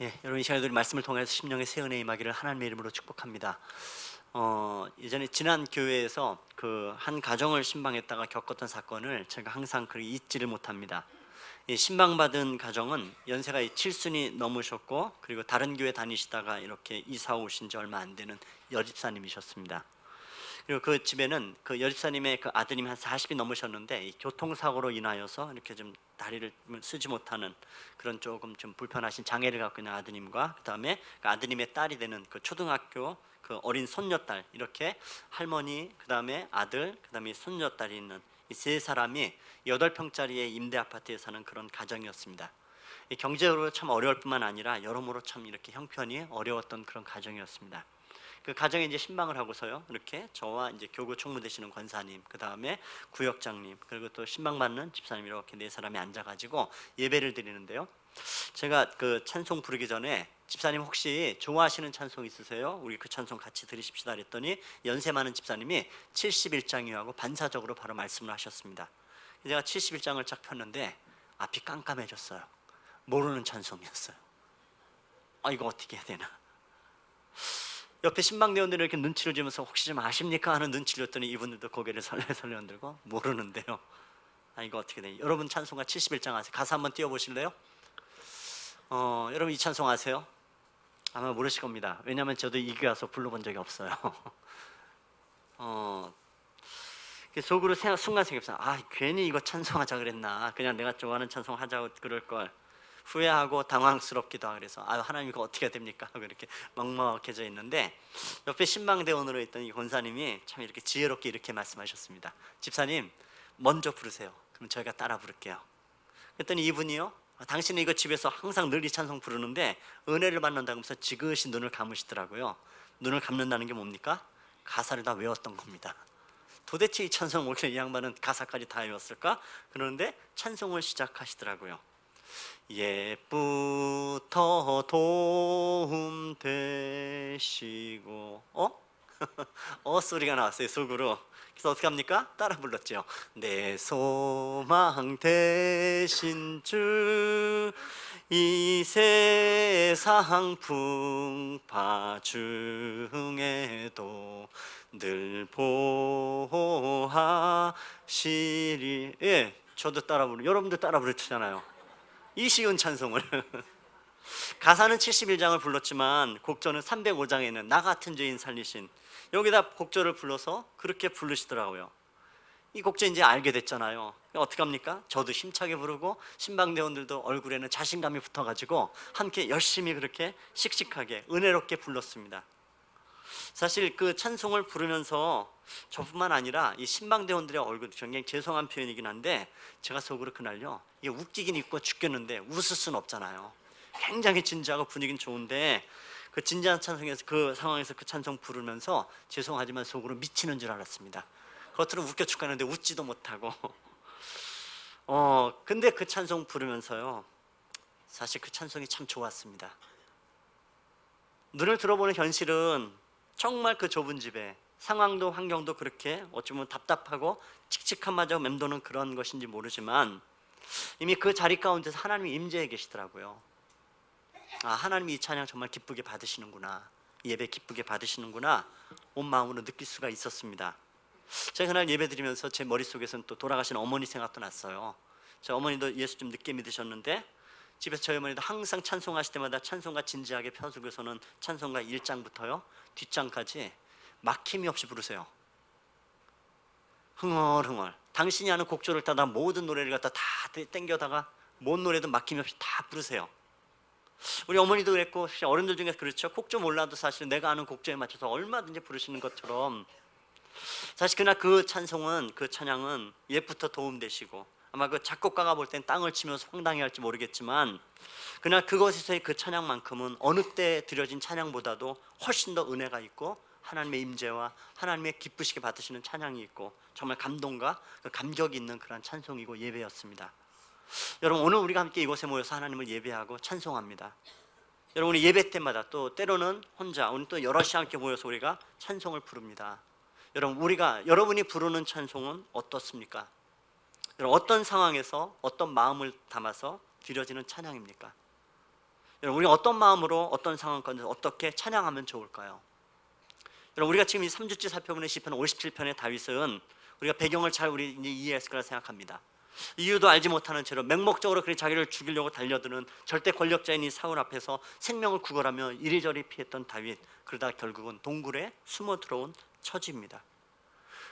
예, 여러분 이 시간에 우리 말씀을 통해서 심령의 새 은혜 임하기를 하나님의 이름으로 축복합니다. 예전에 지난 교회에서 그 한 가정을 신방했다가 겪었던 사건을 제가 항상 그 잊지를 못합니다. 이 신방받은 가정은 연세가 7순이 넘으셨고, 그리고 다른 교회 다니시다가 이렇게 이사 오신 지 얼마 안 되는 여집사님이셨습니다. 그리고 그 집에는 그 여집사님의 그 아드님이 한 40이 넘으셨는데, 이 교통사고로 인하여서 이렇게 좀 다리를 쓰지 못하는 그런 조금 좀 불편하신 장애를 갖고 있는 아드님과, 그다음에 그 아드님의 딸이 되는 그 초등학교 그 어린 손녀딸, 이렇게 할머니, 그다음에 아들, 그다음에 손녀딸이 있는 이 세 사람이 8평짜리의 임대 아파트에 사는 그런 가정이었습니다. 이 경제적으로 참 어려울 뿐만 아니라 여러모로 참 이렇게 형편이 어려웠던 그런 가정이었습니다. 그 가정에 이제 신방을 하고서요, 이렇게 저와 이제 교구 총무 되시는 권사님, 그 다음에 구역장님, 그리고 또 신방 받는 집사님, 이렇게 네 사람이 앉아가지고 예배를 드리는데요. 제가 그 찬송 부르기 전에 집사님 혹시 좋아하시는 찬송 있으세요? 우리 그 찬송 같이 들으십시다 그랬더니 연세 많은 집사님이 71장이라고 반사적으로 바로 말씀을 하셨습니다. 제가 71장을 쫙 폈는데 앞이 깜깜해졌어요. 모르는 찬송이었어요. 이거 어떻게 해야 되나. 옆에 신방대원들이 이렇게 눈치를 주면서 혹시 좀 아십니까 하는 눈치를 줬더니 이분들도 고개를 설레설레 흔들고 모르는데요. 이거 어떻게 돼? 여러분 찬송가 71장 아세요? 가사 한번 띄워보실래요? 여러분 이 찬송 아세요? 아마 모르실 겁니다. 왜냐하면 저도 이 교회 와서 불러본 적이 없어요. 어, 속으로 순간 생각했어요. 괜히 이거 찬송하자 그랬나. 그냥 내가 좋아하는 찬송 하자고 그럴 걸. 후회하고 당황스럽기도 하고, 그래서 하나님 이거 어떻게 해야 됩니까 하고 이렇게 막막해져 있는데, 옆에 신방대원으로 있던 이 권사님이 참 이렇게 지혜롭게 이렇게 말씀하셨습니다. 집사님 먼저 부르세요. 그럼 저희가 따라 부를게요. 그랬더니 이분이요, 당신은 이거 집에서 항상 늘 이 찬송 부르는데 은혜를 받는다고 하면서 지그시 눈을 감으시더라고요. 눈을 감는다는 게 뭡니까? 가사를 다 외웠던 겁니다. 도대체 이 찬송 왜 이 양반은 가사까지 다 외웠을까? 그러는데 찬송을 시작하시더라고요. 옛부터 도움 되시고 소리가 나왔어요 속으로. 그래서 어떻게 합니까? 따라 불렀죠. 내 소망 되신 주, 이 세상 풍파 중에도 늘 보하시리. 예, 저도 따라 부르, 여러분도 따라 부르잖아요. 이 쉬운 찬송을. 가사는 71장을 불렀지만 곡조는 305장에는 나 같은 죄인 살리신, 여기다 곡조를 불러서 그렇게 부르시더라고요. 이 곡조 이제 알게 됐잖아요. 어떻게 합니까? 저도 힘차게 부르고 신방대원들도 얼굴에는 자신감이 붙어가지고 함께 열심히 그렇게 씩씩하게 은혜롭게 불렀습니다. 사실 그 찬송을 부르면서 저뿐만 아니라 이 신방대원들의 얼굴도 굉장히 죄송한 표현이긴 한데, 제가 속으로 그날요, 이게 웃기긴 있고 죽겠는데 웃을 수는 없잖아요. 굉장히 진지하고 분위기는 좋은데 그 진지한 찬송에서, 그 상황에서 그 찬송 부르면서 죄송하지만 속으로 미치는 줄 알았습니다. 겉으로 웃겨 죽겠는데 웃지도 못하고. 근데 그 찬송 부르면서요, 사실 그 찬송이 참 좋았습니다. 눈을 들어보는 현실은 정말 그 좁은 집에 상황도 환경도 그렇게 어찌 보면 답답하고 칙칙함마저 맴도는 그런 것인지 모르지만, 이미 그 자리 가운데서 하나님이 임재해 계시더라고요. 하나님이 이 찬양 정말 기쁘게 받으시는구나, 예배 기쁘게 받으시는구나, 온 마음으로 느낄 수가 있었습니다. 제가 그날 예배 드리면서 제 머릿속에서는 또 돌아가신 어머니 생각도 났어요. 제 어머니도 예수 좀 늦게 믿으셨는데 집에서 저희 어머니도 항상 찬송하실 때마다 찬송가 진지하게 펴주고서는 찬송가 1장부터요 뒷장까지 막힘이 없이 부르세요. 흥얼흥얼 당신이 아는 곡조를 따다 모든 노래를 갖다 다 땡겨다가 뭔 노래도 막힘이 없이 다 부르세요. 우리 어머니도 그랬고 어른들 중에 그렇죠. 곡조 몰라도 사실 내가 아는 곡조에 맞춰서 얼마든지 부르시는 것처럼, 사실 그날 그 찬송은, 그 찬양은 옛부터 도움되시고, 아마 그 작곡가가 볼 땐 땅을 치면서 황당해 할지 모르겠지만, 그날 그것에서의 그 찬양만큼은 어느 때 드려진 찬양보다도 훨씬 더 은혜가 있고 하나님의 임재와 하나님의 기쁘시게 받으시는 찬양이 있고 정말 감동과 그 감격이 있는 그런 찬송이고 예배였습니다. 여러분, 오늘 우리가 함께 이곳에 모여서 하나님을 예배하고 찬송합니다. 여러분, 우리 예배 때마다 또 때로는 혼자, 오늘 또 여럿이 함께 모여서 우리가 찬송을 부릅니다. 여러분, 여러분이 부르는 찬송은 어떻습니까? 여러분, 어떤 상황에서 어떤 마음을 담아서 드려지는 찬양입니까? 여러분, 우리 어떤 마음으로 어떤 상황 가운데 어떻게 찬양하면 좋을까요? 여러분, 우리가 지금 이 3주째 살펴보는 시편 57편의 다윗은 우리가 배경을 잘 우리 이제 이해했을 거라 생각합니다. 이유도 알지 못하는 채로 맹목적으로 그리 자기를 죽이려고 달려드는 절대 권력자인 이 사울 앞에서 생명을 구걸하며 이리저리 피했던 다윗, 그러다 결국은 동굴에 숨어 들어온 처지입니다.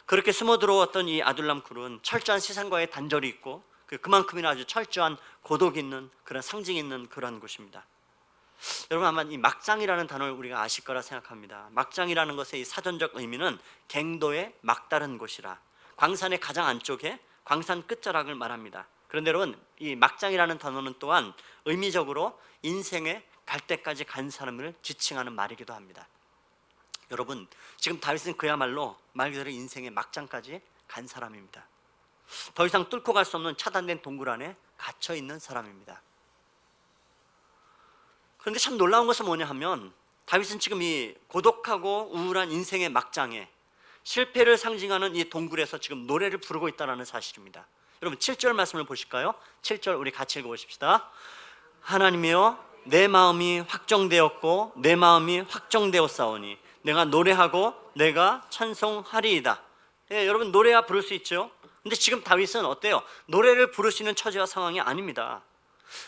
그렇게 숨어 들어왔던 이 아둘람 굴은 철저한 세상과의 단절이 있고 그만큼이나 아주 철저한 고독이 있는 그런 상징이 있는 그러한 곳입니다. 여러분, 아마 이 막장이라는 단어를 우리가 아실 거라 생각합니다. 막장이라는 것의 이 사전적 의미는 갱도의 막다른 곳이라, 광산의 가장 안쪽에 광산 끝자락을 말합니다. 그런데 여러분, 이 막장이라는 단어는 또한 의미적으로 인생의 갈 때까지 간 사람을 지칭하는 말이기도 합니다. 여러분, 지금 다윗은 그야말로 말 그대로 인생의 막장까지 간 사람입니다. 더 이상 뚫고 갈 수 없는 차단된 동굴 안에 갇혀 있는 사람입니다. 그런데 참 놀라운 것은 뭐냐 하면, 다윗은 지금 이 고독하고 우울한 인생의 막장에 실패를 상징하는 이 동굴에서 지금 노래를 부르고 있다는 사실입니다. 여러분, 7절 말씀을 보실까요? 7절 우리 같이 읽어보십시다. 하나님이여, 내 마음이 확정되었고 내 마음이 확정되었사오니 내가 노래하고 내가 찬송하리이다. 예, 여러분, 노래야 부를 수 있죠. 근데 지금 다윗은 어때요? 노래를 부를 수 있는 처지와 상황이 아닙니다.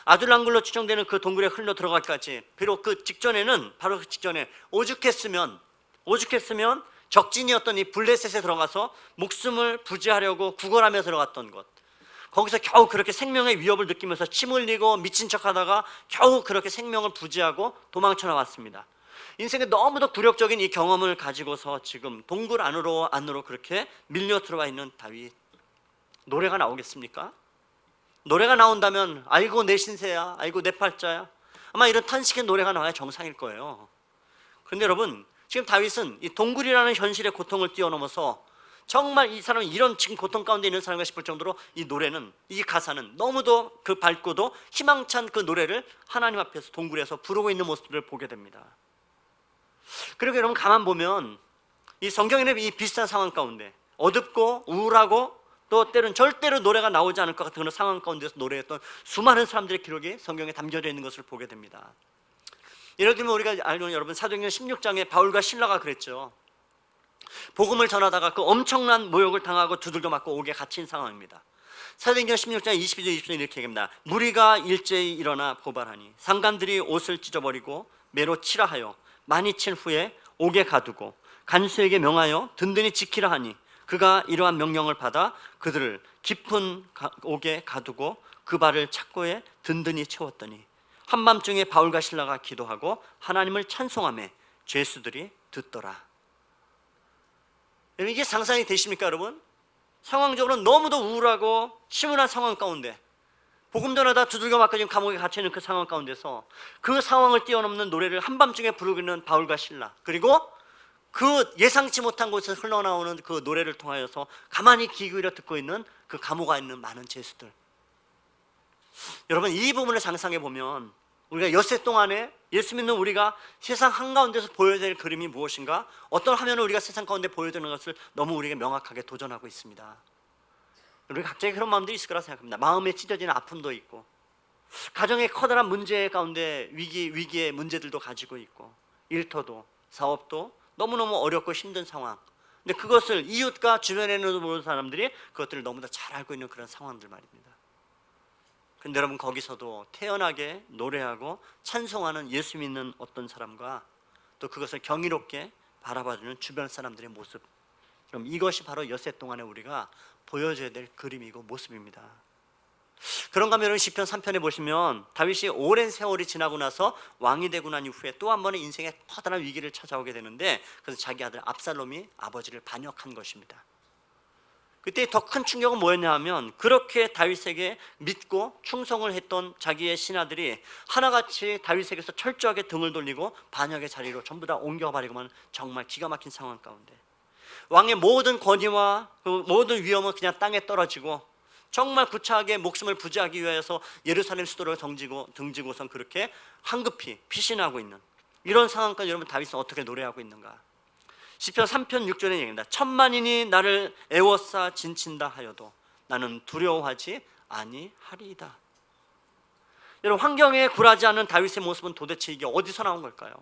아둘람굴로 추정되는 그 동굴에 흘러 들어갈까지, 비록 그 직전에는, 바로 그 직전에 오죽했으면 적진이었던 이 블레셋에 들어가서 목숨을 부지하려고 구걸하며 들어갔던 것, 거기서 겨우 그렇게 생명의 위협을 느끼면서 침 흘리고 미친 척하다가 겨우 그렇게 생명을 부지하고 도망쳐 나왔습니다. 인생에 너무도 굴욕적인 이 경험을 가지고서 지금 동굴 안으로 그렇게 밀려 들어와 있는 다윗, 노래가 나오겠습니까? 노래가 나온다면 아이고 내 신세야, 아이고 내 팔자야, 아마 이런 탄식의 노래가 나와야 정상일 거예요. 그런데 여러분, 지금 다윗은 이 동굴이라는 현실의 고통을 뛰어넘어서 정말 이 사람은 이런 지금 고통 가운데 있는 사람인가 싶을 정도로 이 노래는, 이 가사는 너무도 그 밝고도 희망찬 그 노래를 하나님 앞에서 동굴에서 부르고 있는 모습들을 보게 됩니다. 그리고 여러분, 가만 보면 이 성경에는 이 비슷한 상황 가운데 어둡고 우울하고 또 때로는 절대로 노래가 나오지 않을 것 같은 그런 상황 가운데서 노래했던 수많은 사람들의 기록이 성경에 담겨져 있는 것을 보게 됩니다. 예를 들면 우리가 알고, 여러분, 사도행전 16장에 바울과 실라가 그랬죠. 복음을 전하다가 그 엄청난 모욕을 당하고 두들겨 맞고 옥에 갇힌 상황입니다. 사도행전 16장 22절 23절 이렇게 얘기합니다. 무리가 일제히 일어나 고발하니 상관들이 옷을 찢어버리고 매로 치라 하여 많이 친 후에 옥에 가두고 간수에게 명하여 든든히 지키라 하니 그가 이러한 명령을 받아 그들을 깊은 옥에 가두고 그 발을 착고에 든든히 채웠더니 한밤중에 바울과 실라가 기도하고 하나님을 찬송하며 죄수들이 듣더라. 이게 상상이 되십니까, 여러분? 상황적으로 너무도 우울하고 침울한 상황 가운데, 복음 전하다 두들겨 맞고 지금 감옥에 갇혀있는 그 상황 가운데서 그 상황을 뛰어넘는 노래를 한밤중에 부르고 있는 바울과 실라, 그리고 그 예상치 못한 곳에서 흘러나오는 그 노래를 통하여서 가만히 귀 기울여 듣고 있는 그 감옥에 있는 많은 죄수들. 여러분, 이 부분을 상상해 보면 우리가 엿새 동안에 예수 믿는 우리가 세상 한가운데서 보여야 될 그림이 무엇인가, 어떤 화면을 우리가 세상 가운데 보여드리는 것을 너무 우리가 명확하게 도전하고 있습니다. 우리 각자의 그런 마음들이 있을 거라 생각합니다. 마음에 찢어지는 아픔도 있고, 가정의 커다란 문제 가운데 위기의 문제들도 가지고 있고, 일터도 사업도 너무너무 어렵고 힘든 상황. 근데 그것을 이웃과 주변에 있는 모든 사람들이 그것들을 너무나 잘 알고 있는 그런 상황들 말입니다. 근데 여러분, 거기서도 태연하게 노래하고 찬송하는 예수 믿는 어떤 사람과 또 그것을 경이롭게 바라봐주는 주변 사람들의 모습, 그럼 이것이 바로 엿새 동안에 우리가 보여줘야 될 그림이고 모습입니다. 그런가 하면 시편 3편에 보시면 다윗이 오랜 세월이 지나고 나서 왕이 되고 난 이후에 또 한 번의 인생의 커다란 위기를 찾아오게 되는데, 그래서 자기 아들 압살롬이 아버지를 반역한 것입니다. 그때 더 큰 충격은 뭐였냐 하면, 그렇게 다윗에게 믿고 충성을 했던 자기의 신하들이 하나같이 다윗에게서 철저하게 등을 돌리고 반역의 자리로 전부 다 옮겨버리고만, 정말 기가 막힌 상황 가운데 왕의 모든 권위와 그 모든 위엄은 그냥 땅에 떨어지고 정말 구차하게 목숨을 부지하기 위해서 예루살렘 수도를 등지고선 그렇게 황급히 피신하고 있는 이런 상황까지 여러분, 다윗은 어떻게 노래하고 있는가? 시편 3편 6절에 얘기합니다. 천만인이 나를 애워싸 진친다 하여도 나는 두려워하지 아니하리이다. 여러분, 환경에 굴하지 않는 다윗의 모습은 도대체 이게 어디서 나온 걸까요?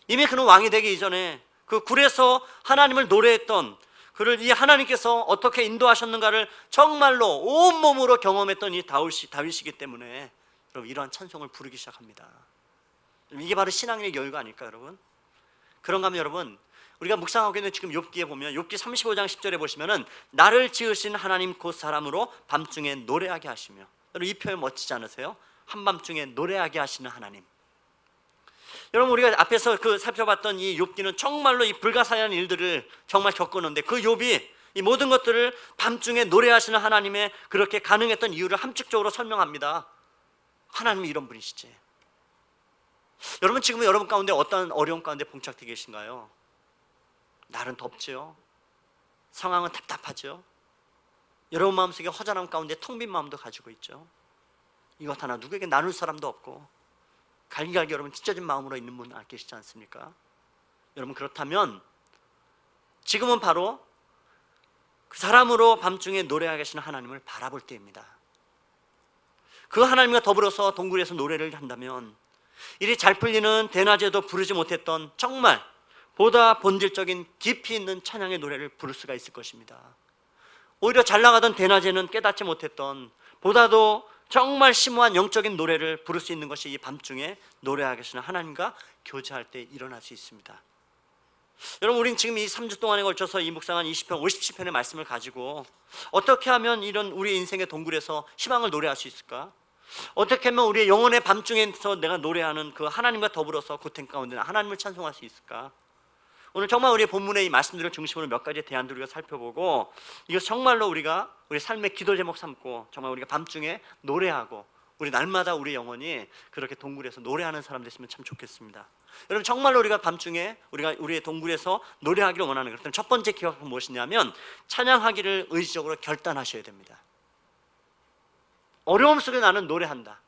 이미 그는 왕이 되기 이전에 그 굴에서 하나님을 노래했던, 그를 이 하나님께서 어떻게 인도하셨는가를 정말로 온몸으로 경험했던 이 다윗이기 때문에 여러분, 이러한 찬송을 부르기 시작합니다. 이게 바로 신앙의 여유가 아닐까요, 여러분? 그런가 하면 여러분, 우리가 묵상하고 있는 지금 욥기에 보면, 욥기 35장 10절에 보시면은 나를 지으신 하나님 곧 사람으로 밤중에 노래하게 하시며, 여러분 이 표현 멋지지 않으세요? 한밤중에 노래하게 하시는 하나님. 여러분, 우리가 앞에서 살펴봤던 이 욥기는 정말로 이 불가사의한 일들을 정말 겪었는데, 그 욥이 이 모든 것들을 밤중에 노래하시는 하나님의 그렇게 가능했던 이유를 함축적으로 설명합니다. 하나님이 이런 분이시지. 여러분, 지금 여러분 가운데 어떤 어려움 가운데 봉착되어 계신가요? 날은 덥지요. 상황은 답답하죠. 여러분 마음속에 허전함 가운데 텅 빈 마음도 가지고 있죠. 이것 하나 누구에게 나눌 사람도 없고 갈기갈기 여러분 찢어진 마음으로 있는 분 계시지 않습니까? 여러분, 그렇다면 지금은 바로 그 사람으로 밤중에 노래하게 하시는 하나님을 바라볼 때입니다. 그 하나님과 더불어서 동굴에서 노래를 한다면 일이 잘 풀리는 대낮에도 부르지 못했던 정말 보다 본질적인 깊이 있는 찬양의 노래를 부를 수가 있을 것입니다. 오히려 잘 나가던 대낮에는 깨닫지 못했던 보다도 정말 심오한 영적인 노래를 부를 수 있는 것이 이 밤중에 노래하게 하시는 하나님과 교제할 때 일어날 수 있습니다. 여러분, 우리는 지금 이 3주 동안에 걸쳐서 이 묵상한 20편, 57편의 말씀을 가지고 어떻게 하면 이런 우리 인생의 동굴에서 희망을 노래할 수 있을까? 어떻게 하면 우리의 영혼의 밤중에서 내가 노래하는 그 하나님과 더불어서 고통 가운데 하나님을 찬송할 수 있을까? 오늘 정말 우리의 본문의 이 말씀들을 중심으로 몇 가지 대안들을 우리가 살펴보고, 이것 정말로 우리가 우리 삶의 기도 제목 삼고 정말 우리가 밤중에 노래하고 우리 날마다 우리 영혼이 그렇게 동굴에서 노래하는 사람 됐으면 참 좋겠습니다. 여러분, 정말로 우리가 밤중에 우리의 동굴에서 노래하기를 원하는 그렇다면 첫 번째 기억은 무엇이냐면 찬양하기를 의지적으로 결단하셔야 됩니다. 어려움 속에 나는 노래한다.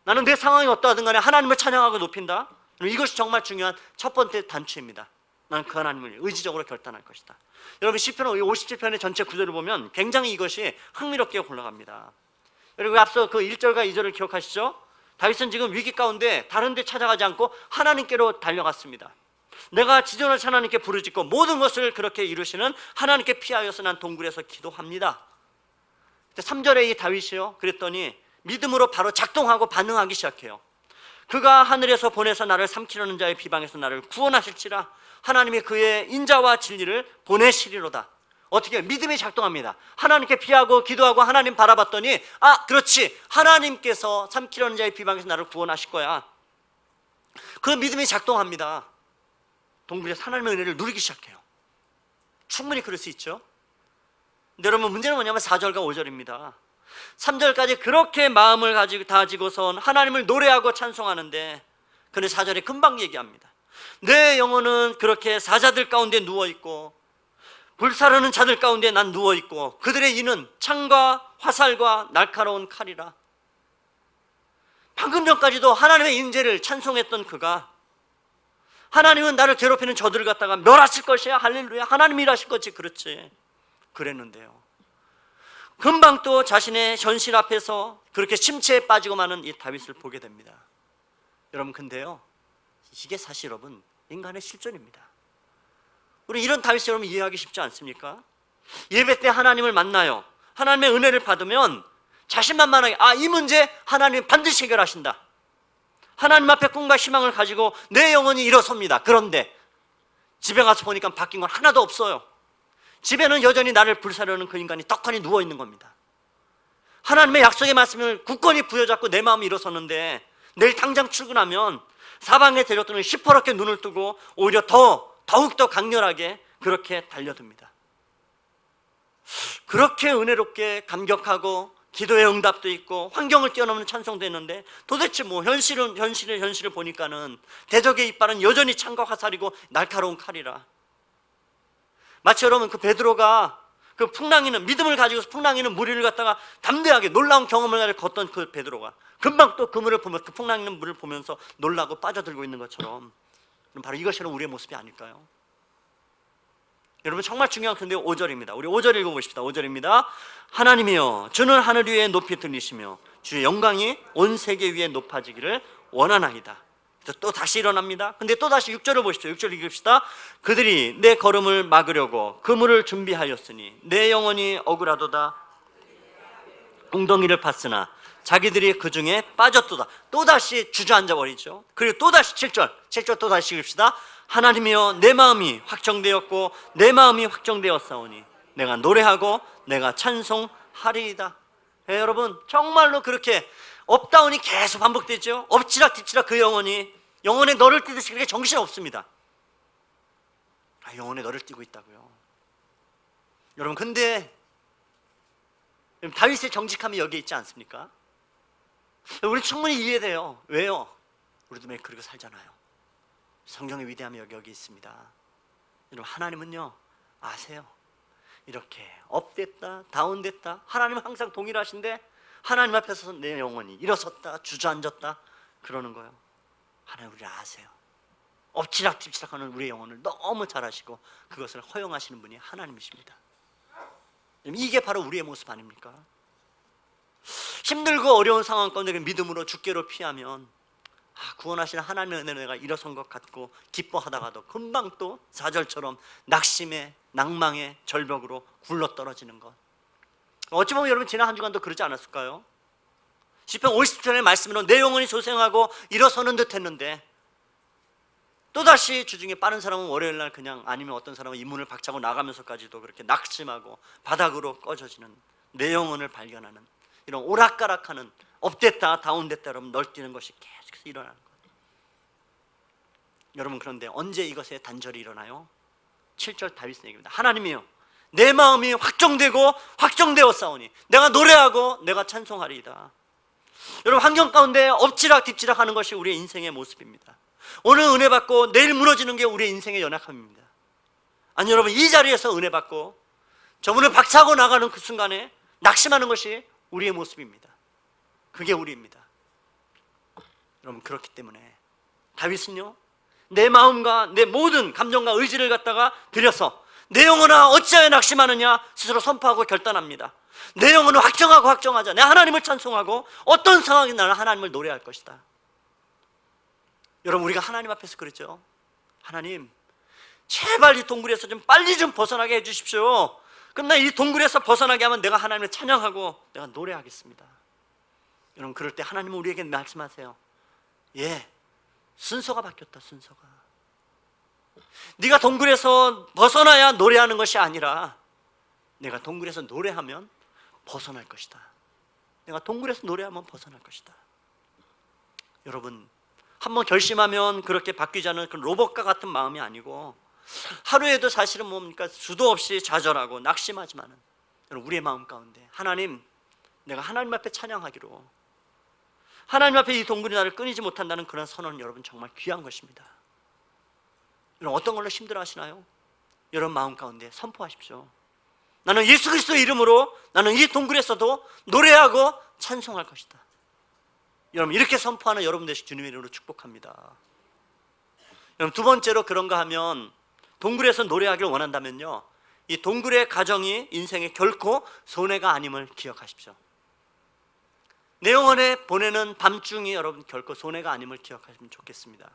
나는 내 상황이 어떠하든 간에 하나님을 찬양하고 높인다. 이것이 정말 중요한 첫 번째 단추입니다. 나는 그 하나님을 의지적으로 결단할 것이다. 여러분, 시편 57편의 전체 구절을 보면 굉장히 이것이 흥미롭게 올라갑니다. 여러분, 앞서 그 1절과 2절을 기억하시죠? 다윗은 지금 위기 가운데 다른 데 찾아가지 않고 하나님께로 달려갔습니다. 내가 지존하신 하나님께 부르짖고 모든 것을 그렇게 이루시는 하나님께 피하여서 난 동굴에서 기도합니다. 3절에 이 다윗이요, 그랬더니 믿음으로 바로 작동하고 반응하기 시작해요. 그가 하늘에서 보내서 나를 삼키려는 자의 비방에서 나를 구원하실지라 하나님이 그의 인자와 진리를 보내시리로다. 어떻게 믿음이 작동합니다. 하나님께 피하고 기도하고 하나님 바라봤더니 그렇지, 하나님께서 삼키려는 자의 비방에서 나를 구원하실 거야. 그 믿음이 작동합니다. 동굴에서 하나님의 은혜를 누리기 시작해요. 충분히 그럴 수 있죠. 근데 여러분, 문제는 뭐냐면 4절과 5절입니다 3절까지 그렇게 마음을 다지고선 하나님을 노래하고 찬송하는데, 그는 4절에 금방 얘기합니다. 내 영혼은 그렇게 사자들 가운데 누워있고 불사르는 자들 가운데 난 누워있고 그들의 이는 창과 화살과 날카로운 칼이라. 방금 전까지도 하나님의 인재를 찬송했던 그가, 하나님은 나를 괴롭히는 저들을 갖다가 멸하실 것이야, 할렐루야, 하나님이 일하실 거지, 그렇지, 그랬는데요, 금방 또 자신의 현실 앞에서 그렇게 심취에 빠지고 마는 이 다윗을 보게 됩니다. 여러분, 근데요, 이게 사실 여러분 인간의 실존입니다. 우리 이런 다윗 여러분 이해하기 쉽지 않습니까? 예배 때 하나님을 만나요. 하나님의 은혜를 받으면 자신만만하게 이 문제 하나님이 반드시 해결하신다. 하나님 앞에 꿈과 희망을 가지고 내 영혼이 일어섭니다. 그런데 집에 가서 보니까 바뀐 건 하나도 없어요. 집에는 여전히 나를 불사르는 그 인간이 떡하니 누워있는 겁니다. 하나님의 약속의 말씀을 굳건히 부여잡고 내 마음이 일어섰는데 내일 당장 출근하면 사방에 데려두는 시퍼렇게 눈을 뜨고 오히려 더욱더 강렬하게 그렇게 달려듭니다. 그렇게 은혜롭게 감격하고 기도의 응답도 있고 환경을 뛰어넘는 찬송도 했는데 도대체 현실을 보니까는 대적의 이빨은 여전히 창과 화살이고 날카로운 칼이라. 마치 여러분 그 베드로가 그 풍랑이는 믿음을 가지고 풍랑이는 무리를 갖다가 담대하게 놀라운 경험을 걷던 그 베드로가 금방 또 그 물을 보면서 그 풍랑이는 물을 보면서 놀라고 빠져들고 있는 것처럼, 그럼 바로 이것이 우리의 모습이 아닐까요? 여러분, 정말 중요한 건데 5절입니다. 우리 5절 읽어보십시다. 5절입니다. 하나님이여, 주는 하늘 위에 높이 들리시며 주의 영광이 온 세계 위에 높아지기를 원하나이다. 그래서 또 다시 일어납니다. 근데 또 다시 6절을 보십시오. 6절 읽읍시다. 그들이 내 걸음을 막으려고 그물을 준비하였으니 내 영혼이 억울하도다. 웅덩이를 팠으나 자기들이 그 중에 빠졌도다. 또다시 주저앉아 버리죠. 그리고 또다시 7절 또다시 읽읍시다. 하나님이여 내 마음이 확정되었고 내 마음이 확정되었사오니 내가 노래하고 내가 찬송하리이다. 여러분 정말로 그렇게 업다운이 계속 반복되죠. 엎치락 뒤치락 그 영혼에 너를 띄듯이 그렇게 정신 없습니다. 영혼에 너를 띄고 있다고요. 여러분 근데 다윗의 정직함이 여기에 있지 않습니까? 우리 충분히 이해돼요. 왜요? 우리도 매일 그렇게 살잖아요. 성경의 위대함이 여기 있습니다. 여러분 하나님은요 아세요. 이렇게 업됐다 다운됐다 하나님은 항상 동일하신데 하나님 앞에서 내 영혼이 일어섰다 주저앉았다 그러는 거예요. 하나님 우리를 아세요. 엎치락 뒤치락하는 우리의 영혼을 너무 잘 아시고 그것을 허용하시는 분이 하나님이십니다. 이게 바로 우리의 모습 아닙니까? 힘들고 어려운 상황 가운데 믿음으로 주께로 피하면 구원하시는 하나님의 은혜로 내가 일어선 것 같고 기뻐하다가도 금방 또 4절처럼 낙심에 낭망의 절벽으로 굴러떨어지는 것. 어찌 보면 여러분 지난 한 주간도 그러지 않았을까요? 시편 50편의 말씀으로 내 영혼이 소생하고 일어서는 듯 했는데 또다시 주중에 빠른 사람은 월요일날 그냥 아니면 어떤 사람은 인문을 박차고 나가면서까지도 그렇게 낙심하고 바닥으로 꺼져지는 내 영혼을 발견하는 이런 오락가락하는 업됐다 다운됐다 여러분 널뛰는 것이 계속해서 일어나는 거예요. 여러분 그런데 언제 이것에 단절이 일어나요? 7절 다윗의 얘기입니다. 하나님이여 내 마음이 확정되고 확정되었사오니 내가 노래하고 내가 찬송하리이다. 여러분 환경 가운데 엎치락 뒤치락 하는 것이 우리의 인생의 모습입니다. 오늘 은혜 받고 내일 무너지는 게 우리의 인생의 연약함입니다. 아니 여러분 이 자리에서 은혜 받고 저문을 박차고 나가는 그 순간에 낙심하는 것이 우리의 모습입니다. 그게 우리입니다. 여러분 그렇기 때문에 다윗은요 내 마음과 내 모든 감정과 의지를 갖다가 들여서 내 영혼아 어찌하여 낙심하느냐 스스로 선포하고 결단합니다. 내 영혼을 확정하자. 내 하나님을 찬송하고 어떤 상황이 나는 하나님을 노래할 것이다. 여러분 우리가 하나님 앞에서 그랬죠. 하나님 제발 이 동굴에서 좀 빨리 좀 벗어나게 해주십시오. 그럼 나 이 동굴에서 벗어나게 하면 내가 하나님을 찬양하고 내가 노래하겠습니다. 여러분 그럴 때 하나님은 우리에게 말씀하세요. 순서가 바뀌었다. 순서가 네가 동굴에서 벗어나야 노래하는 것이 아니라 내가 동굴에서 노래하면 벗어날 것이다. 내가 동굴에서 노래하면 벗어날 것이다. 여러분 한번 결심하면 그렇게 바뀌지 않은 그 로봇과 같은 마음이 아니고 하루에도 사실은 뭡니까 수도 없이 좌절하고 낙심하지만은 우리의 마음 가운데 하나님 내가 하나님 앞에 찬양하기로 하나님 앞에 이 동굴이 나를 끊이지 못한다는 그런 선언은 여러분 정말 귀한 것입니다. 여러분 어떤 걸로 힘들어 하시나요? 여러분 마음 가운데 선포하십시오. 나는 예수 그리스도의 이름으로 나는 이 동굴에서도 노래하고 찬송할 것이다. 여러분 이렇게 선포하는 여러분 되시 주님의 이름으로 축복합니다. 여러분 두 번째로 그런가 하면 동굴에서 노래하기를 원한다면요 이 동굴의 가정이 인생에 결코 손해가 아님을 기억하십시오. 내 영혼에 보내는 밤중이 여러분 결코 손해가 아님을 기억하시면 좋겠습니다.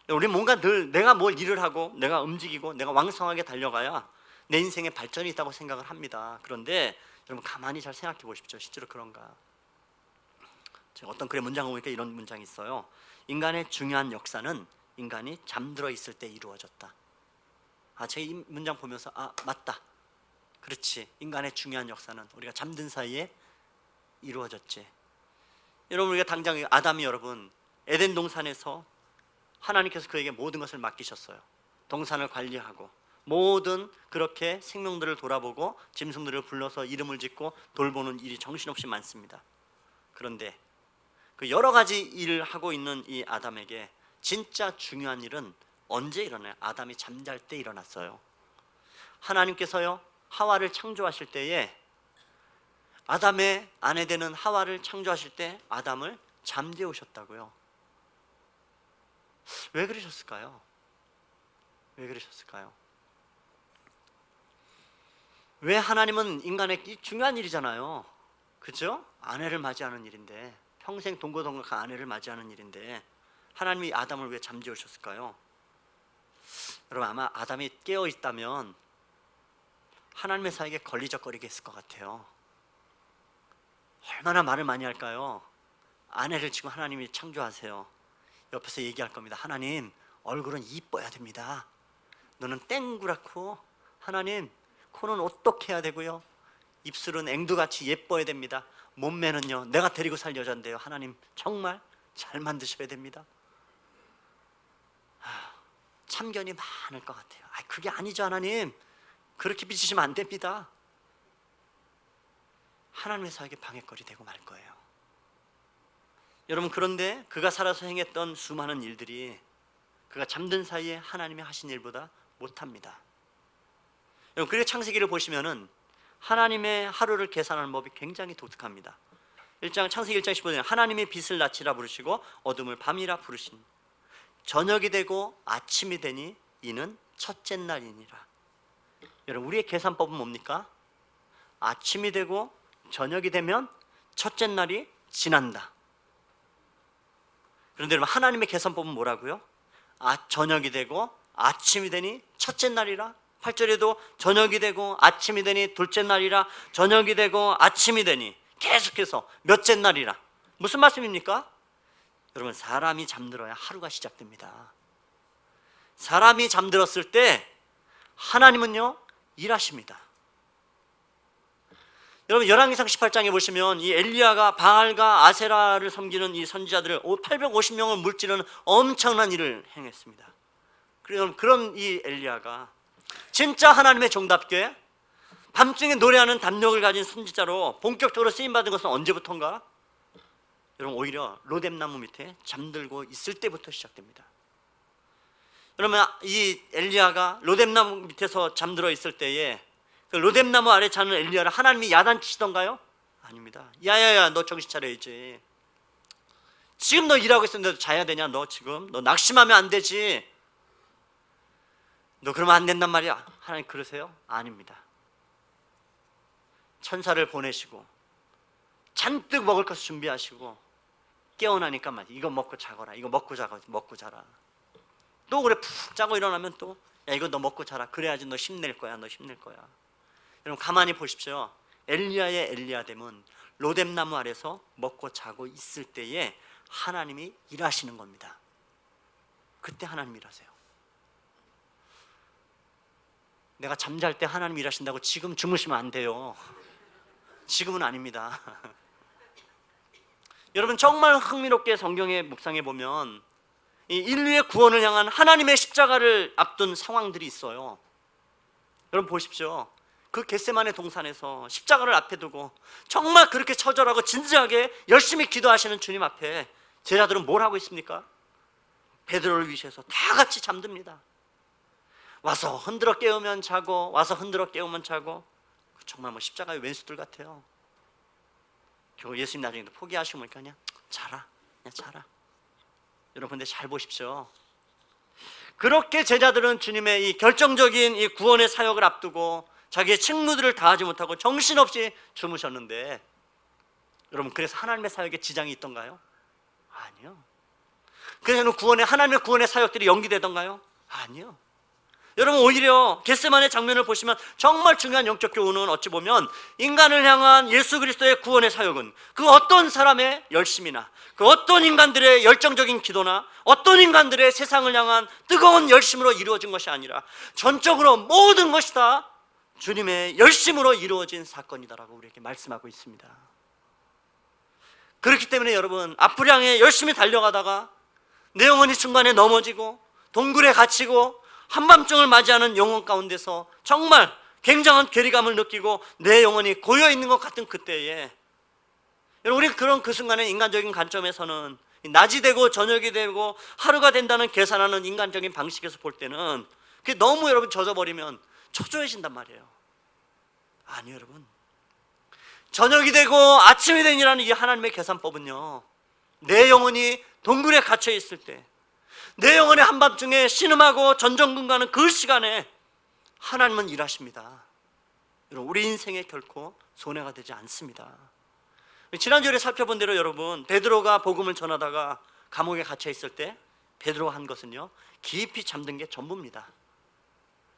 우리 뭔가 늘 내가 뭘 일을 하고 내가 움직이고 내가 왕성하게 달려가야 내 인생에 발전이 있다고 생각을 합니다. 그런데 여러분 가만히 잘 생각해 보십시오. 실제로 그런가? 제가 어떤 글의 문장을 보니까 이런 문장이 있어요. 인간의 중요한 역사는 인간이 잠들어 있을 때 이루어졌다. 제가 이 문장 보면서 맞다. 그렇지. 인간의 중요한 역사는 우리가 잠든 사이에 이루어졌지. 여러분 우리가 당장 아담이 여러분 에덴 동산에서 하나님께서 그에게 모든 것을 맡기셨어요. 동산을 관리하고 모든 그렇게 생명들을 돌아보고 짐승들을 불러서 이름을 짓고 돌보는 일이 정신없이 많습니다. 그런데 그 여러 가지 일을 하고 있는 이 아담에게 진짜 중요한 일은 언제 일어나요? 아담이 잠잘 때 일어났어요. 하나님께서요 하와를 창조하실 때에 아담의 아내 되는 하와를 창조하실 때 아담을 잠재우셨다고요. 왜 그러셨을까요? 왜 그러셨을까요? 왜 하나님은 인간의 중요한 일이잖아요. 그죠? 아내를 맞이하는 일인데, 평생 동거동거한 아내를 맞이하는 일인데 하나님이 아담을 왜 잠재우셨을까요? 여러분, 아마 아담이 깨어 있다면 하나님의 사에게 걸리적거리게 했을 것 같아요. 얼마나 말을 많이 할까요? 아내를 지금 하나님이 창조하세요. 옆에서 얘기할 겁니다. 하나님, 얼굴은 이뻐야 됩니다. 너는 땡그랗고, 하나님, 코는 어떻게 해야 되고요, 입술은 앵두같이 예뻐야 됩니다. 몸매는요, 내가 데리고 살 여잔데요, 하나님 정말 잘 만드셔야 됩니다. 참견이 많을 것 같아요. 그게 아니죠, 하나님. 그렇게 빚으시면 안 됩니다. 하나님의 사에게 방해거리 되고 말 거예요. 여러분, 그런데 그가 살아서 행했던 수많은 일들이 그가 잠든 사이에 하나님이 하신 일보다 못합니다. 여러분, 그리고 창세기를 보시면은 하나님의 하루를 계산하는 법이 굉장히 독특합니다. 창세기 1장 15절에 하나님이 빛을 낮이라 부르시고 어둠을 밤이라 부르신, 저녁이 되고 아침이 되니 이는 첫째 날이니라. 여러분, 우리의 계산법은 뭡니까? 아침이 되고 저녁이 되면 첫째 날이 지난다. 그런데 여러분, 하나님의 계산법은 뭐라고요? 저녁이 되고 아침이 되니 첫째 날이라. 8절에도 저녁이 되고 아침이 되니 둘째 날이라, 저녁이 되고 아침이 되니, 계속해서 몇째 날이라. 무슨 말씀입니까? 여러분, 사람이 잠들어야 하루가 시작됩니다. 사람이 잠들었을 때 하나님은요, 일하십니다. 여러분, 열왕기상 18장에 보시면 이 엘리야가 바알과 아세라를 섬기는 이 선지자들을 850명을 물찌르는 엄청난 일을 행했습니다. 그런 이 엘리야가 진짜 하나님의 종답게 밤중에 노래하는 담력을 가진 선지자로 본격적으로 쓰임받은 것은 언제부터인가? 여러분, 오히려 로뎀나무 밑에 잠들고 있을 때부터 시작됩니다. 여러분, 이 엘리야가 로뎀나무 밑에서 잠들어 있을 때에 그 로뎀나무 아래 자는 엘리야를 하나님이 야단치시던가요? 아닙니다. 야야야, 너 정신 차려야지. 지금 너 일하고 있었는데도 자야 되냐? 너 지금 너 낙심하면 안 되지. 너 그러면 안 된단 말이야. 하나님 그러세요? 아닙니다. 천사를 보내시고 잔뜩 먹을 것을 준비하시고 깨어나니까 말이야, 이거 먹고 자거라. 이거 먹고 자라. 또 그래, 푹 자고 일어나면 또, 야, 이거 너 먹고 자라. 그래야지 너 힘낼 거야. 너 힘낼 거야. 여러분, 가만히 보십시오. 엘리야의 엘리야됨은 로뎀나무 아래서 먹고 자고 있을 때에 하나님이 일하시는 겁니다. 그때 하나님 일하세요. 내가 잠잘 때 하나님 일하신다고 지금 주무시면 안 돼요. 지금은 아닙니다. 여러분, 정말 흥미롭게 성경에 묵상해 보면 이 인류의 구원을 향한 하나님의 십자가를 앞둔 상황들이 있어요. 여러분 보십시오. 그 겟세마네 동산에서 십자가를 앞에 두고 정말 그렇게 처절하고 진지하게 열심히 기도하시는 주님 앞에 제자들은 뭘 하고 있습니까? 베드로를 위시해서 다 같이 잠듭니다. 와서 흔들어 깨우면 자고, 와서 흔들어 깨우면 자고. 정말 뭐 십자가의 왼수들 같아요. 결국 예수님 나중에 포기하시고 보니까 그냥 자라. 여러분, 근데 잘 보십시오. 그렇게 제자들은 주님의 이 결정적인 이 구원의 사역을 앞두고 자기의 책무들을 다하지 못하고 정신없이 주무셨는데, 여러분, 그래서 하나님의 사역에 지장이 있던가요? 아니요. 그래서 하나님의 구원의 사역들이 연기되던가요? 아니요. 여러분, 오히려 겟세마네 장면을 보시면 정말 중요한 영적 교훈은 어찌 보면 인간을 향한 예수 그리스도의 구원의 사역은 그 어떤 사람의 열심이나 그 어떤 인간들의 열정적인 기도나 어떤 인간들의 세상을 향한 뜨거운 열심으로 이루어진 것이 아니라 전적으로 모든 것이 다 주님의 열심으로 이루어진 사건이다라고 우리에게 말씀하고 있습니다. 그렇기 때문에 여러분, 앞을 향해 열심히 달려가다가 내 영혼이 중간에 넘어지고 동굴에 갇히고 한밤중을 맞이하는 영혼 가운데서 정말 굉장한 괴리감을 느끼고 내 영혼이 고여있는 것 같은 그때에, 여러분, 우리 그 순간에 인간적인 관점에서는 낮이 되고 저녁이 되고 하루가 된다는 계산하는 인간적인 방식에서 볼 때는 그게 너무 여러분 젖어버리면 초조해진단 말이에요. 아니요, 여러분, 저녁이 되고 아침이 되니라는 이 하나님의 계산법은요, 내 영혼이 동굴에 갇혀 있을 때, 내 영혼의 한밤중에 신음하고 전전긍긍하는 그 시간에 하나님은 일하십니다. 여러분, 우리 인생에 결코 손해가 되지 않습니다. 지난주에 살펴본 대로 여러분, 베드로가 복음을 전하다가 감옥에 갇혀 있을 때 베드로가 한 것은요, 깊이 잠든 게 전부입니다.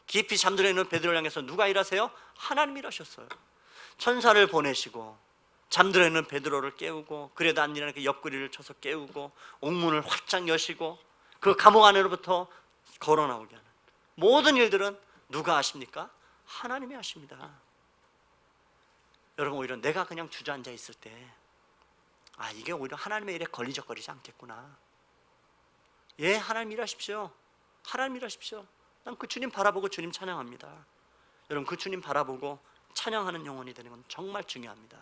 깊이 잠들어 있는 베드로를 향해서 누가 일하세요? 하나님이 일하셨어요. 천사를 보내시고 잠들어 있는 베드로를 깨우고, 그래도 안 일어나니까 옆구리를 쳐서 깨우고, 옥문을 활짝 여시고, 그 감옥 안으로부터 걸어 나오게 하는 모든 일들은 누가 하십니까? 하나님이 하십니다. 여러분, 오히려 내가 그냥 주저앉아 있을 때, 이게 오히려 하나님의 일에 걸리적거리지 않겠구나. 예, 하나님 일하십시오. 하나님 일하십시오. 난 그 주님 바라보고 주님 찬양합니다. 여러분, 그 주님 바라보고 찬양하는 영혼이 되는 건 정말 중요합니다.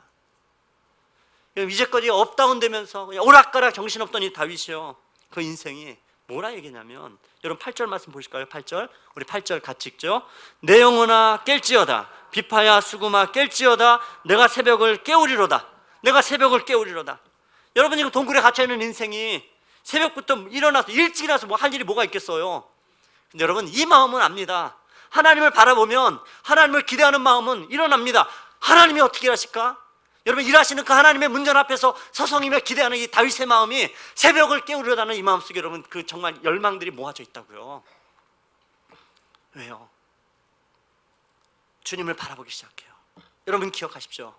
이제까지 업다운되면서 그냥 오락가락 정신없던 이 다윗이요, 그 인생이 뭐라 얘기냐면, 여러분 8절 말씀 보실까요? 8절, 우리 8절 같이 읽죠. 내 영혼아 깰지어다, 비파야 수금아 깰지어다, 내가 새벽을 깨우리로다. 내가 새벽을 깨우리로다. 여러분, 지금 동굴에 갇혀있는 인생이 새벽부터 일어나서 일찍 일어나서 뭐 할 일이 뭐가 있겠어요? 근데 여러분, 이 마음은 압니다. 하나님을 바라보면, 하나님을 기대하는 마음은 일어납니다. 하나님이 어떻게 일하실까? 여러분, 일하시는 그 하나님의 문전 앞에서 서성이며 기대하는 이 다윗의 마음이 새벽을 깨우려다는 이 마음속에 여러분, 그 정말 열망들이 모아져 있다고요. 왜요? 주님을 바라보기 시작해요. 여러분 기억하십시오.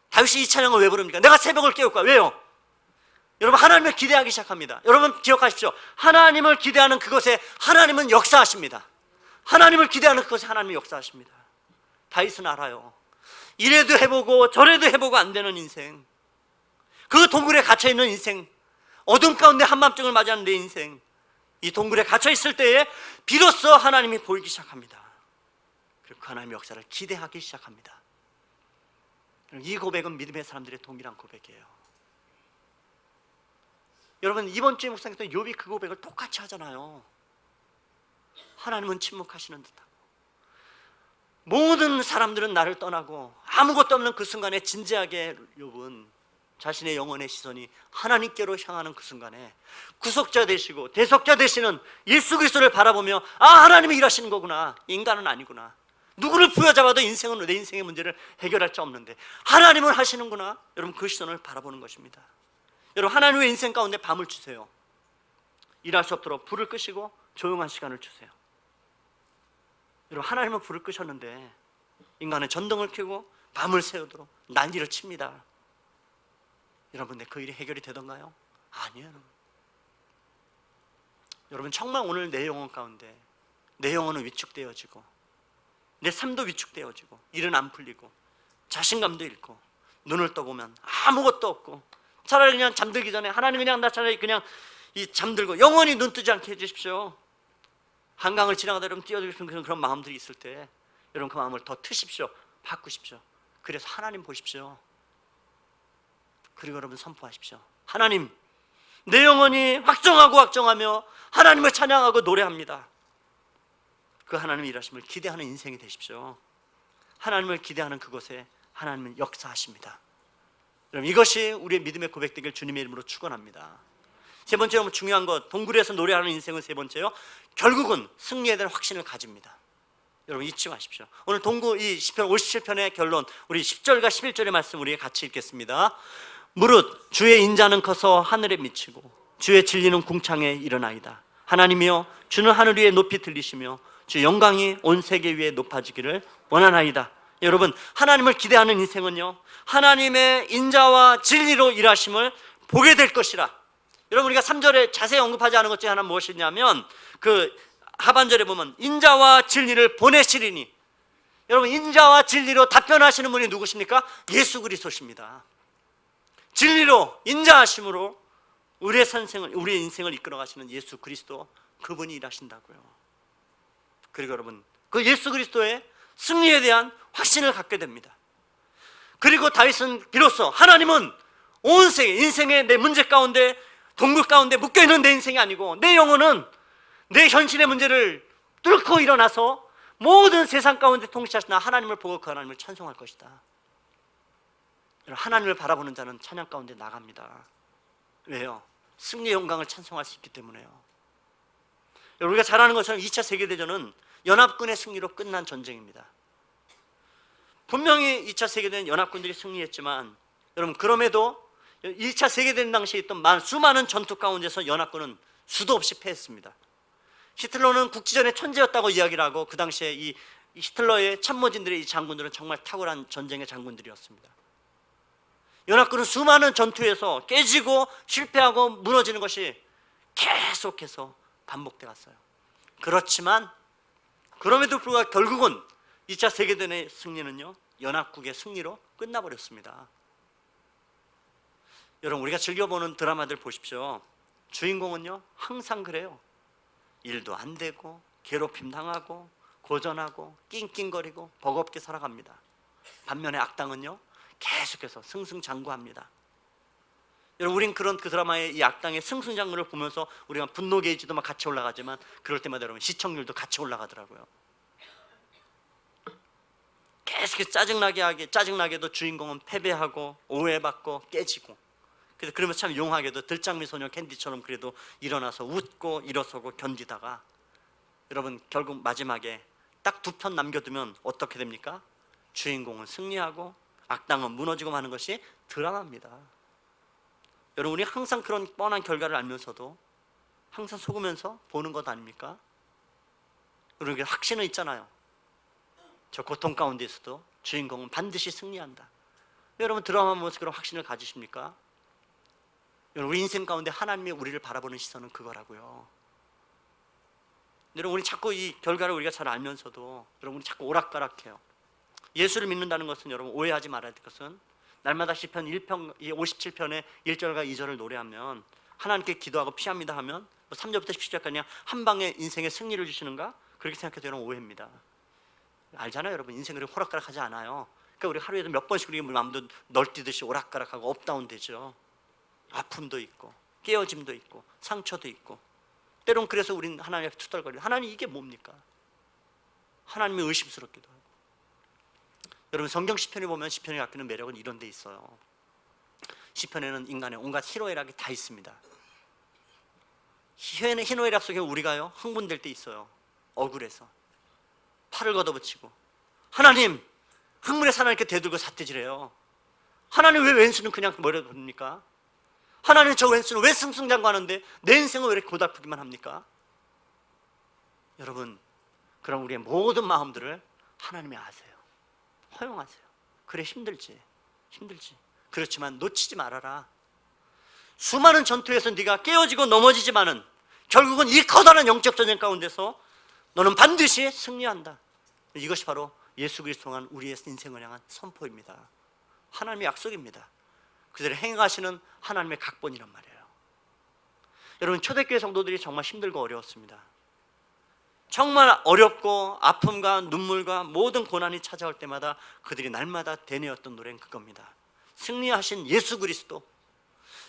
다윗이 이 찬양을 왜 부릅니까? 내가 새벽을 깨울까? 왜요? 여러분, 하나님을 기대하기 시작합니다. 여러분 기억하십시오. 하나님을 기대하는 그것에 하나님은 역사하십니다. 하나님을 기대하는 그것에 하나님이 역사하십니다. 다윗은 알아요. 이래도 해보고 저래도 해보고 안 되는 인생, 그 동굴에 갇혀있는 인생, 어둠 가운데 한밤중을 맞이하는 내 인생, 이 동굴에 갇혀있을 때에 비로소 하나님이 보이기 시작합니다. 그리고 그 하나님의 역사를 기대하기 시작합니다. 이 고백은 믿음의 사람들의 동일한 고백이에요. 여러분, 이번 주에 묵상했던 욥이 그 고백을 똑같이 하잖아요. 하나님은 침묵하시는 듯하고, 모든 사람들은 나를 떠나고, 아무것도 없는 그 순간에 진지하게 욥은 자신의 영혼의 시선이 하나님께로 향하는 그 순간에 구속자 되시고 대속자 되시는 예수 그리스도를 바라보며, 하나님이 일하시는 거구나, 인간은 아니구나. 누구를 부여잡아도 인생은 내 인생의 문제를 해결할 수 없는데 하나님을 하시는구나. 여러분, 그 시선을 바라보는 것입니다. 여러분, 하나님의 인생 가운데 밤을 주세요. 일할 수 없도록 불을 끄시고 조용한 시간을 주세요. 여러분, 하나님은 불을 끄셨는데 인간은 전등을 켜고 밤을 새우도록 난리를 칩니다. 여러분, 그 일이 해결이 되던가요? 아니에요. 여러분, 정말 오늘 내 영혼 가운데 내 영혼은 위축되어지고, 내 삶도 위축되어지고, 일은 안 풀리고, 자신감도 잃고, 눈을 떠보면 아무것도 없고, 차라리 그냥 잠들기 전에 하나님 그냥 나 차라리 그냥 잠들고 영원히 눈 뜨지 않게 해주십시오. 한강을 지나가다 여러분 뛰어들고 싶은 그런 마음들이 있을 때 여러분, 그 마음을 더 트십시오. 바꾸십시오. 그래서 하나님 보십시오. 그리고 여러분 선포하십시오. 하나님, 내 영혼이 확정하며 하나님을 찬양하고 노래합니다. 그 하나님의 일하심을 기대하는 인생이 되십시오. 하나님을 기대하는 그곳에 하나님은 역사하십니다. 여러분, 이것이 우리의 믿음의 고백되길 주님의 이름으로 축원합니다. 세 번째, 너무 중요한 것, 동굴에서 노래하는 인생은 세 번째요, 결국은 승리에 대한 확신을 가집니다. 여러분, 잊지 마십시오. 오늘 동굴 이 시편 57편의 결론, 우리 10절과 11절의 말씀 우리 같이 읽겠습니다. 무릇 주의 인자는 커서 하늘에 미치고 주의 진리는 궁창에 이르나이다. 하나님이여, 주는 하늘 위에 높이 들리시며 주 영광이 온 세계 위에 높아지기를 원하나이다. 여러분, 하나님을 기대하는 인생은요, 하나님의 인자와 진리로 일하심을 보게 될 것이라. 여러분, 우리가 3절에 자세히 언급하지 않은 것 중에 하나는 무엇이냐면, 그 하반절에 보면 인자와 진리를 보내시리니, 여러분, 인자와 진리로 답변하시는 분이 누구십니까? 예수 그리스도십니다. 진리로 인자하심으로 우리의 인생을 이끌어 가시는 예수 그리스도, 그분이 일하신다고요. 그리고 여러분, 그 예수 그리스도의 승리에 대한 확신을 갖게 됩니다. 그리고 다윗은 비로소 하나님은 온 세계, 인생의 내 문제 가운데, 동굴 가운데 묶여있는 내 인생이 아니고, 내 영혼은 내 현실의 문제를 뚫고 일어나서 모든 세상 가운데 통치하시나 하나님을 보고 그 하나님을 찬송할 것이다. 하나님을 바라보는 자는 찬양 가운데 나갑니다. 왜요? 승리의 영광을 찬송할 수 있기 때문에요. 우리가 잘 아는 것처럼 2차 세계대전은 연합군의 승리로 끝난 전쟁입니다. 분명히 2차 세계대전 연합군들이 승리했지만 여러분, 그럼에도 1차 세계대전 당시에 있던 수많은 전투 가운데서 연합군은 수도 없이 패했습니다. 히틀러는 국지전의 천재였다고 이야기를 하고, 그 당시에 이 히틀러의 참모진들의 이 장군들은 정말 탁월한 전쟁의 장군들이었습니다. 연합군은 수많은 전투에서 깨지고 실패하고 무너지는 것이 계속해서 반복돼 왔어요. 그렇지만 그럼에도 불구하고 결국은 2차 세계대전의 승리는요, 연합국의 승리로 끝나버렸습니다. 여러분, 우리가 즐겨보는 드라마들 보십시오. 주인공은요 항상 그래요. 일도 안 되고 괴롭힘 당하고 고전하고 낑낑거리고 버겁게 살아갑니다. 반면에 악당은요 계속해서 승승장구합니다. 여러분, 우린 그 드라마의 이 악당의 승승장구를 보면서 우리가 분노 게이지도 막 같이 올라가지만, 그럴 때마다 여러분 시청률도 같이 올라가더라고요. 계속해서 짜증나게도 주인공은 패배하고 오해받고 깨지고, 그러면서 참 용하게도 들장미 소녀 캔디처럼 그래도 일어나서 웃고 일어서고 견디다가, 여러분 결국 마지막에 딱 2편 남겨두면 어떻게 됩니까? 주인공은 승리하고 악당은 무너지고 마는 것이 드라마입니다. 여러분, 우리 항상 그런 뻔한 결과를 알면서도 항상 속으면서 보는 것 아닙니까? 여러분, 확신은 있잖아요. 저 고통 가운데서도 주인공은 반드시 승리한다. 여러분, 드라마 보면서 그런 확신을 가지십니까? 여러분, 우리 인생 가운데 하나님이 우리를 바라보는 시선은 그거라고요. 여러분, 우리 자꾸 이 결과를 우리가 잘 알면서도 여러분 우리 자꾸 오락가락해요. 예수를 믿는다는 것은, 여러분 오해하지 말아야 될 것은, 날마다 시편 57편의 1절과 2절을 노래하면, 하나님께 기도하고 피합니다 하면 3절부터 17절까지 그냥 한 방에 인생의 승리를 주시는가? 그렇게 생각해도 여러분 오해입니다. 알잖아요, 여러분. 인생 그렇게 호락가락하지 않아요. 그러니까 우리 하루에도 몇 번씩 우리 마음도 널뛰듯이 오락가락하고 업다운 되죠. 아픔도 있고 깨어짐도 있고 상처도 있고, 때론 그래서 우리는 하나님 앞에 투덜거려요. 하나님 이게 뭡니까? 하나님이 의심스럽기도 하고. 여러분, 성경 시편에 보면 시편이 갖고 있는 매력은 이런 데 있어요. 시편에는 인간의 온갖 희노애락이 다 있습니다. 희노애락 속에 우리가요 흥분될 때 있어요. 억울해서 팔을 걷어붙이고, 하나님, 흥분해서 하나님께 대들고 삿대질해요. 하나님, 왜 왼수는 그냥 머리를 봅니까? 하나님, 저 왼수는 왜 승승장구하는데 내 인생은 왜 이렇게 고달프기만 합니까? 여러분, 그럼 우리의 모든 마음들을 하나님이 아세요. 허용하세요. 그래, 힘들지. 그렇지만 놓치지 말아라. 수많은 전투에서 네가 깨어지고 넘어지지만은 결국은 이 커다란 영적 전쟁 가운데서 너는 반드시 승리한다. 이것이 바로 예수 그리스도를 향한 우리의 인생을 향한 선포입니다. 하나님의 약속입니다. 그들을 행하시는 하나님의 각본이란 말이에요. 여러분, 초대교회 성도들이 정말 힘들고 어려웠습니다. 정말 어렵고 아픔과 눈물과 모든 고난이 찾아올 때마다 그들이 날마다 되뇌었던 노래는 그겁니다. 승리하신 예수 그리스도,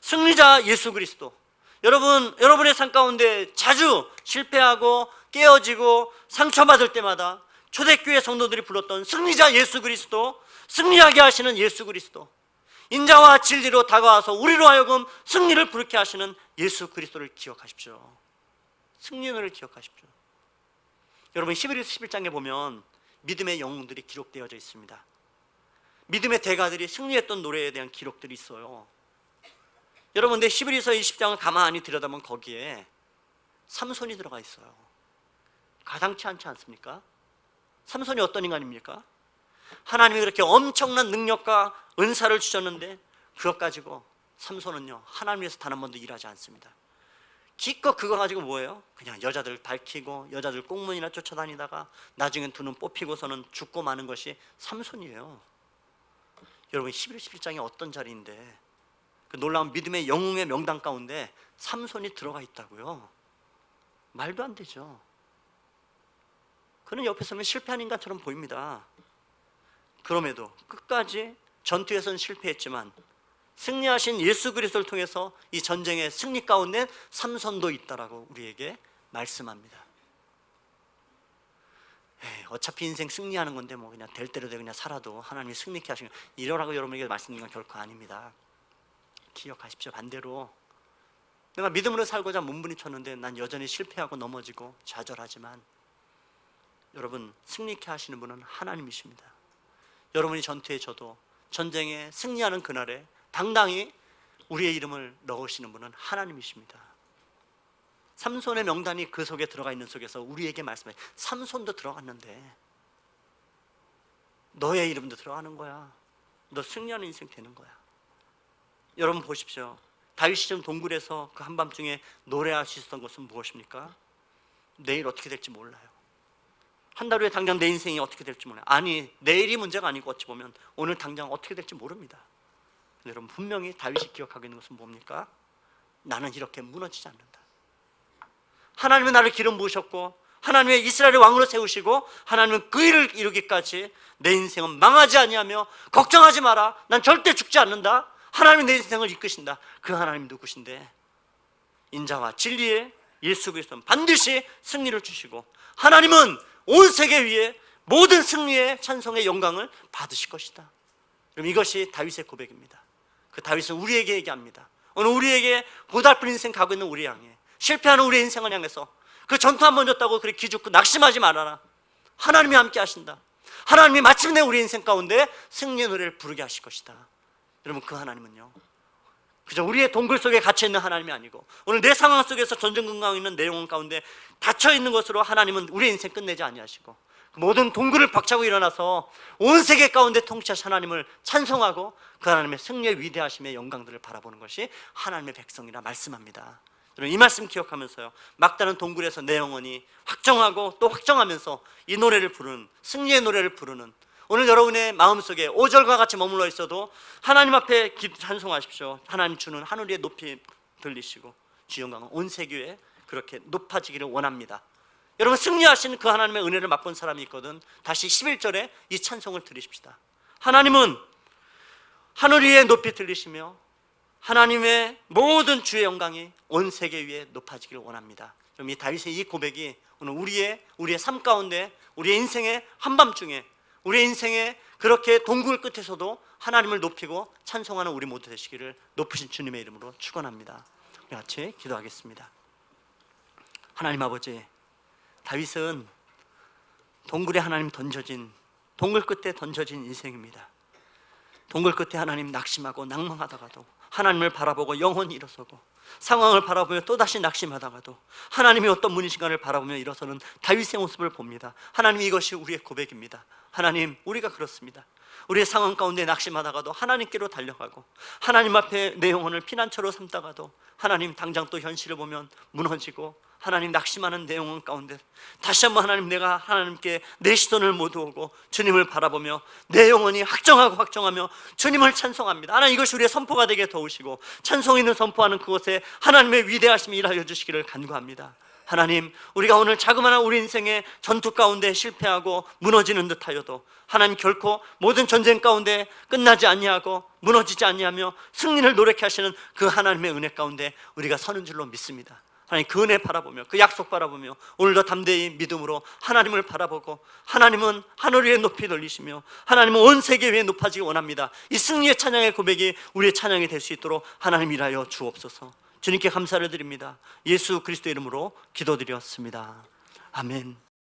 승리자 예수 그리스도. 여러분의 삶 가운데 자주 실패하고 깨어지고 상처받을 때마다 초대교회 성도들이 불렀던 승리자 예수 그리스도, 승리하게 하시는 예수 그리스도, 인자와 진리로 다가와서 우리로 하여금 승리를 부르게 하시는 예수 그리스도를 기억하십시오. 승리를 기억하십시오. 여러분, 히브리서 11장에 보면 믿음의 영웅들이 기록되어져 있습니다. 믿음의 대가들이 승리했던 노래에 대한 기록들이 있어요. 여러분, 근데 히브리서 20장을 가만히 들여다보면 거기에 삼손이 들어가 있어요. 가당치 않지 않습니까? 삼손이 어떤 인간입니까? 하나님이 그렇게 엄청난 능력과 은사를 주셨는데 그것 가지고 삼손은요 하나님 위해서 단 한 번도 일하지 않습니다. 기껏 그거 가지고 뭐예요? 그냥 여자들 밝히고 여자들 꽁문이나 쫓아다니다가 나중엔 두 눈 뽑히고서는 죽고 마는 것이 삼손이에요. 여러분, 11장이 어떤 자리인데 그 놀라운 믿음의 영웅의 명단 가운데 삼손이 들어가 있다고요? 말도 안 되죠. 그는 옆에 서면 실패한 인간처럼 보입니다. 그럼에도 끝까지 전투에서는 실패했지만 승리하신 예수 그리스도를 통해서 이 전쟁의 승리 가운데 삼손도 있다라고 우리에게 말씀합니다. 어차피 인생 승리하는 건데 뭐 그냥 될 대로 그냥 살아도 하나님이 승리케 하시는, 이러라고 여러분에게 말씀드리는 건 결코 아닙니다. 기억하십시오. 반대로 내가 믿음으로 살고자 몸부림쳤는데 난 여전히 실패하고 넘어지고 좌절하지만, 여러분 승리케 하시는 분은 하나님이십니다. 여러분이 전투에 져도 전쟁에 승리하는 그날에 당당히 우리의 이름을 넣으시는 분은 하나님이십니다. 삼손의 명단이 그 속에 들어가 있는 속에서 우리에게 말씀해, 삼손도 들어갔는데 너의 이름도 들어가는 거야. 너 승리하는 인생 되는 거야. 여러분 보십시오. 다윗이 좀 동굴에서 그 한밤중에 노래할 수 있었던 것은 무엇입니까? 내일 어떻게 될지 몰라요. 한 달 후에 당장 내 인생이 어떻게 될지 몰라요. 아니, 내일이 문제가 아니고 어찌 보면 오늘 당장 어떻게 될지 모릅니다. 근데 여러분 분명히 다윗이 기억하고 있는 것은 뭡니까? 나는 이렇게 무너지지 않는다. 하나님은 나를 기름 부으셨고 하나님의 이스라엘의 왕으로 세우시고 하나님은 그 일을 이루기까지 내 인생은 망하지 아니하며 걱정하지 마라. 난 절대 죽지 않는다. 하나님이 내 인생을 이끄신다. 그 하나님 누구신데? 인자와 진리의 예수 그리스도는 반드시 승리를 주시고 하나님은 온 세계 위에 모든 승리의 찬송의 영광을 받으실 것이다. 그럼 이것이 다윗의 고백입니다. 그 다윗은 우리에게 얘기합니다. 오늘 우리에게 고달픈 인생 가고 있는 우리 향해, 실패하는 우리의 인생을 향해서 그 전투 한 번 졌다고 그렇게 기죽고 낙심하지 말아라. 하나님이 함께 하신다. 하나님이 마침내 우리 인생 가운데 승리의 노래를 부르게 하실 것이다. 여러분 그 하나님은요, 그저 우리의 동굴 속에 갇혀있는 하나님이 아니고 오늘 내 상황 속에서 전전긍긍하고 있는 내 영혼 가운데 닫혀있는 것으로 하나님은 우리의 인생 끝내지 아니하시고 그 모든 동굴을 박차고 일어나서 온 세계 가운데 통치하신 하나님을 찬송하고 그 하나님의 승리의 위대하심의 영광들을 바라보는 것이 하나님의 백성이라 말씀합니다. 여러분 이 말씀 기억하면서요, 막다른 동굴에서 내 영혼이 확정하고 또 확정하면서 이 노래를 부르는, 승리의 노래를 부르는, 오늘 여러분의 마음속에 5절과 같이 머물러 있어도 하나님 앞에 찬송하십시오. 하나님 주는 하늘의 높이 들리시고 주 영광은 온 세계에 그렇게 높아지기를 원합니다. 여러분 승리하신 그 하나님의 은혜를 맛본 사람이 있거든. 다시 11절에 이 찬송을 들으십시다. 하나님은 하늘 위에 높이 들리시며 하나님의 모든 주의 영광이 온 세계 위에 높아지기를 원합니다. 그럼 이 다윗의 이 고백이 오늘 우리의 삶 가운데, 우리의 인생의 한밤중에, 우리의 인생의 그렇게 동굴 끝에서도 하나님을 높이고 찬송하는 우리 모두 되시기를 높으신 주님의 이름으로 축원합니다. 우리 같이 기도하겠습니다. 하나님 아버지, 다윗은 동굴에 하나님 던져진, 동굴 끝에 던져진 인생입니다. 동굴 끝에 하나님 낙심하고 낭망하다가도 하나님을 바라보고 영혼이 일어서고 상황을 바라보며 또다시 낙심하다가도 하나님이 어떤 분이신가를 바라보며 일어서는 다윗의 모습을 봅니다. 하나님 이것이 우리의 고백입니다. 하나님 우리가 그렇습니다. 우리의 상황 가운데 낙심하다가도 하나님께로 달려가고 하나님 앞에 내 영혼을 피난처로 삼다가도 하나님 당장 또 현실을 보면 무너지고 하나님 낙심하는 내 영혼 가운데 다시 한번 하나님 내가 하나님께 내 시선을 모두오고 주님을 바라보며 내 영혼이 확정하며 주님을 찬송합니다. 하나님 이것이 우리의 선포가 되게 도우시고 찬송 있는 선포하는 그곳에 하나님의 위대하심이 일하여 주시기를 간구합니다. 하나님 우리가 오늘 자그마한 우리 인생의 전투 가운데 실패하고 무너지는 듯하여도 하나님 결코 모든 전쟁 가운데 끝나지 아니하고 무너지지 아니하며 승리를 노력해 하시는 그 하나님의 은혜 가운데 우리가 서는 줄로 믿습니다. 하나님 그 은혜 바라보며 그 약속 바라보며 오늘도 담대히 믿음으로 하나님을 바라보고 하나님은 하늘 위에 높이 돌리시며 하나님은 온 세계 위에 높아지기 원합니다. 이 승리의 찬양의 고백이 우리의 찬양이 될 수 있도록 하나님 일하여 주옵소서. 주님께 감사를 드립니다. 예수 그리스도 이름으로 기도드렸습니다. 아멘.